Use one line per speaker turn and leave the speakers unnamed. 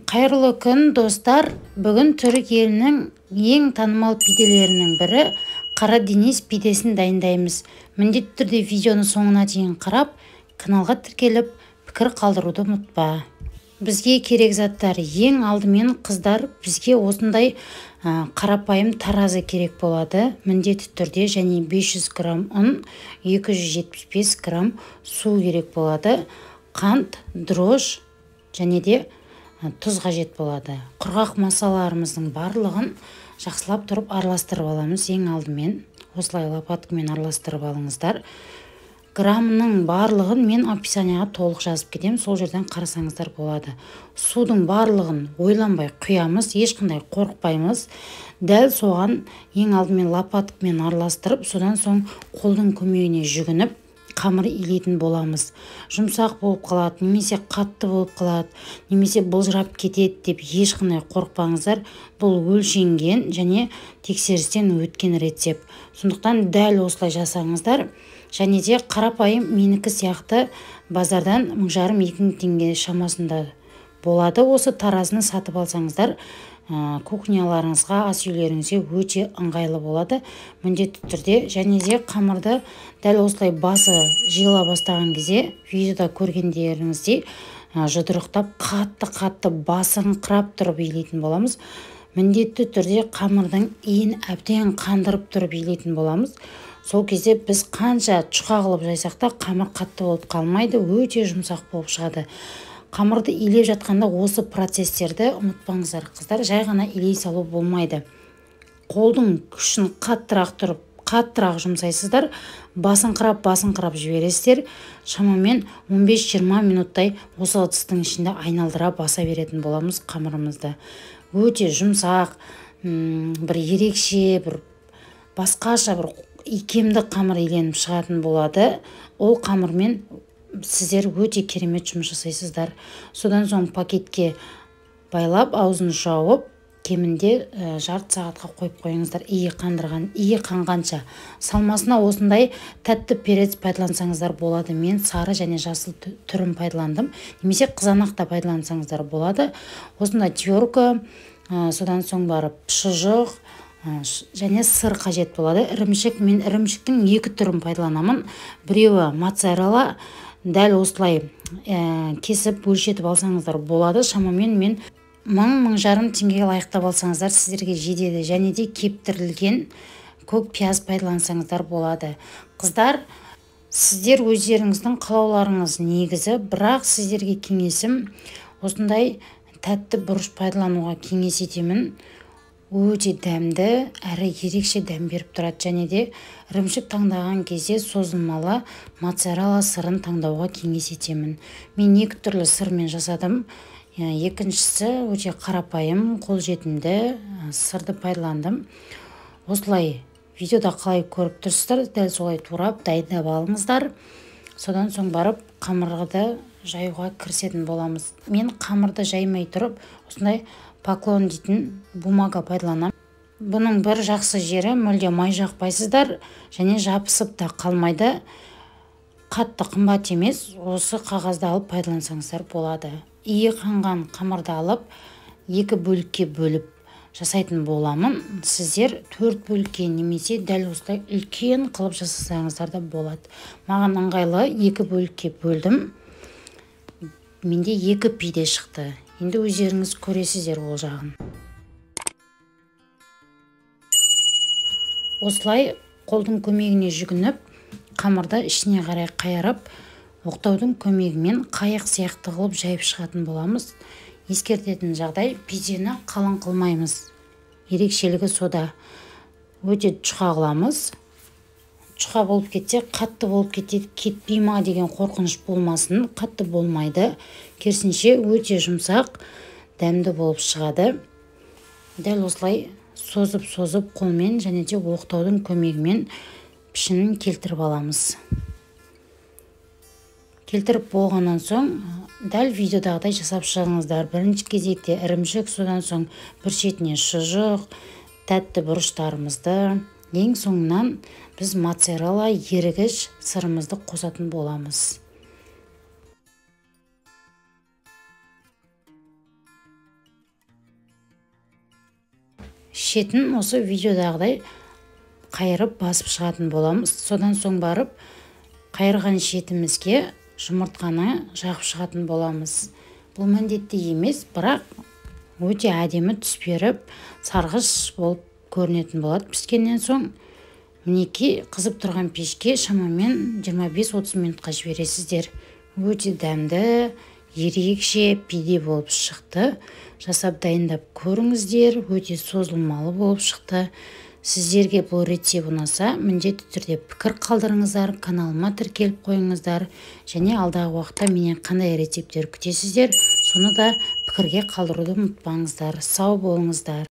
Қайырлы күн достар. Бүгін түрік елінің ең танымал пиделерінің бірі қара денис пидесін дайындаймыз. Міндетті түрде видеоны соңына дейін қарап, каналға тіркеліп, пікір қалдыруды ұмытпа. Бізге керек заттар: ең алдымен қыздар, бізге осындай қарапайым таразы керек болады. Міндетті түрде және 500 грамм ұн, 275 грамм су керек болады. Қант, дрож және де тұз қажет болады. Құрғақ масаларымыздың барлығын жақсылап тұрып араластырып аламыз. Ең алдымен осылай лопаткамен араластырып алыңыздар. Граммның барлығын мен описанияға толық жазып кетем, сол жерден қарасаңыздар болады. Судың барлығын ойланбай құямыз, ешқандай қорықпаймыз. Дәл соған ең алдымен лопаткамен араластырып, содан соң қолдың көмегіне жүгініп қамыр илейтін боламыз. Жұмсақ болып қалады, немесе қатты болып қалады, немесе былжырап кетеді деп ешқандай қорықпаңыздар. Бұл өлшенген және тексерістен өткен рецепт. Сондықтан дәл осылай жасаңыздар. Және де қарапайым менікі сияқты базардан 1500-2000 теңге шамасында болады. Осы таразыны сатып алсаңыздар, кухняларыңызға, ас үйлеріңізге өте ыңғайлы болады. Міндетті түрде. Және де қамырды дәл осылай басы жиыла бастаған кезде, видеода көргендеріңіздей жұдырықтап, қатты басыңқырап тұрып илейтін боламыз. Міндетті түрде қамырдың иін әбден қандырып тұрып илейтін боламыз. Сол кезде біз қанша жұқа қылып жайсақ та, қамыр қатты болып қалмайды, өте жұмсақ болып шығады. Қамырды илеп жатқанда осы процестерді ұмытпаңыздар қыздар. Жай ғана илей салу болмайды. Қолдың күшін қаттырақ тұрып, қаттырақ жұмсайсыздар, басыңқырап жібересіздер. Шамамен 15-20 минуттай осы ыдыстың ішінде айналдыра баса беретін боламыз қамырымызды. Өте жұмсақ, бір ерекше, бір басқаша, бір икемді қамыр иленіп шығатын болады. Ол қамырмен сіздер өте керемет жұмыс жасайсыздар. Содан соң пакетке байлап, аузын жауып, кемінде жарты сағатқа қойып қойыңыздар. Иі қанғанша. Салмасына осындай тәтті перец пайдалансаңыздар болады. Мен сары және жасыл түрін пайдаландым. Немесе қызанақ та пайдалансаңыздар болады. Осындай терка, содан соң барып шұжық және сыр қажет болады. Ірімшік, мен ірімшіктің 2 түрін пайдаланамын. Біреуі моцарелла, дәл осылай кесіп өлшетіп алсаңыздар болады. Шамамен мен 1000-1500 теңгеге лайықтап алсаңыздар сіздерге жетеді. Және де кептірілген көк пияз пайдалансаңыздар болады. Қыздар, сіздер өздеріңіздің қалауларыңыз негізі, бірақ сіздерге кеңесім осындай тәтті бұрыш пайдалануға кеңес етемін. Өте дәмді, әрі ерекше дәм беріп тұрады. Және де ірімшік таңдаған кезде созылмалы моцарелла сырын таңдауға кеңес етемін. Мен 2 түрлі сырмен жасадым. Екіншісі өте қарапайым, қолжетімді сырды пайдаландым. Осылай видеода қалай көріп тұрсыздар, дәл солай турап дайындап алыңыздар. Содан соң барып қамырды жаюға кірісетін боламыз. Мен қамырды жаймай тұрып, осындай поклон дейтін бумага пайдаланам. Бұның бір жақсы жері, мүлде май жақпайсыздар және жабысып та қалмайды. Қатты қымбат емес, осы қағазды алып пайдалансаңыздар болады. Иі қанған қамырды алып 2 бөлікке бөліп жасайтын боламын. Сіздер 4 бөлікке немесе дәл осылай үлкен қылып жасасаңыздар да болады. Маған ыңғайлы 2 бөлікке бөлдім. Менде 2 пиде шықты. Енді өздеріңіз көресіздер ол жағын. Осылай қолдың көмегіне жүгініп, қамырды ішіне қарай қайырып, оқтаудың көмегімен қайық сияқты қылып жайып шығатын боламыз. Ескертетін жағдай, пидені қалың қылмаймыз. Ерекшелігі сода. Өте жұқа қыламыз. Жұқа болып кетсе, қатты болып кетпей ма деген қорқыныш болмасын. Қатты болмайды. Керісінше өте жұмсақ, дәмді болып шығады. Дәл осылай созып қолмен және де оқтаудың көмегімен пішінін келтіріп аламыз. Келтіріп болғаннан соң, дәл видеодағыдай жасап шығыңыздар. Бірінші кезекте ірімшік, содан соң бір шетіне шұжық, тәтті бұрыштарымызды, ең соңынан біз моцарелла ерігіш сырымызды қосатын боламыз. шетін осы видеодағыдай қайырып басып шығатын боламыз. Содан соң барып қайырған шетімізге жұмыртқаны жағып шығатын боламыз. Бұл міндетті емес, бірақ өте әдемі түс беріп, сарғыш болып көрінетін болады. Піскеннен соң мінекей қызып тұрған пешке шамамен 25-30 минутқа жібересіздер. Өте дәмді, ерекше пиде болып шықты. Жасап дайындап көріңіздер, өте созылмалы болып шықты. Сіздерге бұл рецепт ұнаса, міндетті түрде пікір қалдырыңыздар, каналыма тіркеліп қойыңыздар, және алдағы уақытта менен қандай рецепттер күтесіздер, соны да пікірге қалдыруды ұмытпаңыздар. Сау болыңыздар.